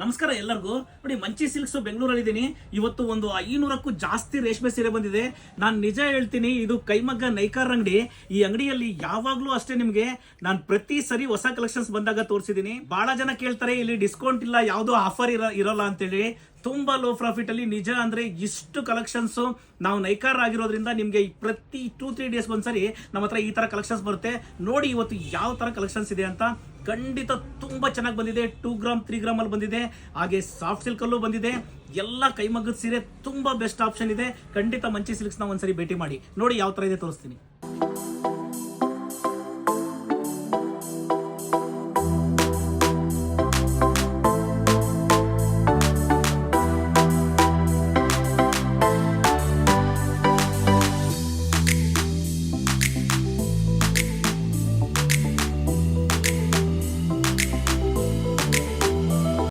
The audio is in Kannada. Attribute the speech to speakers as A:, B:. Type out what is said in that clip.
A: ನಮಸ್ಕಾರ ಎಲ್ಲರಿಗೂ. ನೋಡಿ, ಮಂಚಿ ಸಿಲ್ಕ್ಸ್ ಬೆಂಗಳೂರಲ್ಲಿ ಇದ್ದೀನಿ. ಇವತ್ತು ಒಂದು 500ಕ್ಕೂ ಜಾಸ್ತಿ ರೇಷ್ಮೆ ಸೀರೆ ಬಂದಿದೆ. ನಾನು ನಿಜ ಹೇಳ್ತೀನಿ, ಇದು ಕೈಮಗ್ಗ ನೈಕಾರ್ ಅಂಗಡಿ. ಈ ಅಂಗಡಿಯಲ್ಲಿ ಯಾವಾಗ್ಲೂ ಅಷ್ಟೇ ನಿಮ್ಗೆ ನಾನು ಪ್ರತಿ ಸರಿ ಹೊಸ ಕಲೆಕ್ಷನ್ಸ್ ಬಂದಾಗ ತೋರಿಸಿದೀನಿ. ಬಹಳ ಜನ ಕೇಳ್ತಾರೆ, ಇಲ್ಲಿ ಡಿಸ್ಕೌಂಟ್ ಇಲ್ಲ, ಯಾವ್ದು ಆಫರ್ ಇರೋಲ್ಲ ಅಂತೇಳಿ. ತುಂಬಾ ಲೋ ಪ್ರಾಫಿಟ್ ಅಲ್ಲಿ ನಿಜ ಅಂದ್ರೆ ಇಷ್ಟು ಕಲೆಕ್ಷನ್ಸ್ ನಾವು ನೈಕಾರ್ ಆಗಿರೋದ್ರಿಂದ ನಿಮ್ಗೆ ಪ್ರತಿ 2-3 ಡೇಸ್ ಒಂದ್ಸರಿ ನಮ್ಮ ಹತ್ರ ಈ ತರ ಕಲೆಕ್ಷನ್ಸ್ ಬರುತ್ತೆ. ನೋಡಿ ಇವತ್ತು ಯಾವ ತರ ಕಲೆಕ್ಷನ್ಸ್ ಇದೆ ಅಂತ. ಖಂಡಿತ ತುಂಬಾ ಚೆನ್ನಾಗಿ ಬಂದಿದೆ. 2 ಗ್ರಾಮ್ 3 ಗ್ರಾಮ್ ಅಲ್ಲಿ ಬಂದಿದೆ, ಹಾಗೆ ಸಾಫ್ಟ್ ಸಿಲ್ಕ್ ಅಲ್ಲೂ ಬಂದಿದೆ. ಎಲ್ಲ ಕೈಮಗ್ಗದ ಸೀರೆ ತುಂಬಾ ಬೆಸ್ಟ್ ಆಪ್ಷನ್ ಇದೆ. ಖಂಡಿತ ಮಂಚಿ ಸಿಲ್ಕ್ಸ್ ನ ಒಂದ್ಸರಿ ಭೇಟಿ ಮಾಡಿ, ನೋಡಿ ಯಾವ ತರ ಇದೆ ತೋರಿಸ್ತೀನಿ.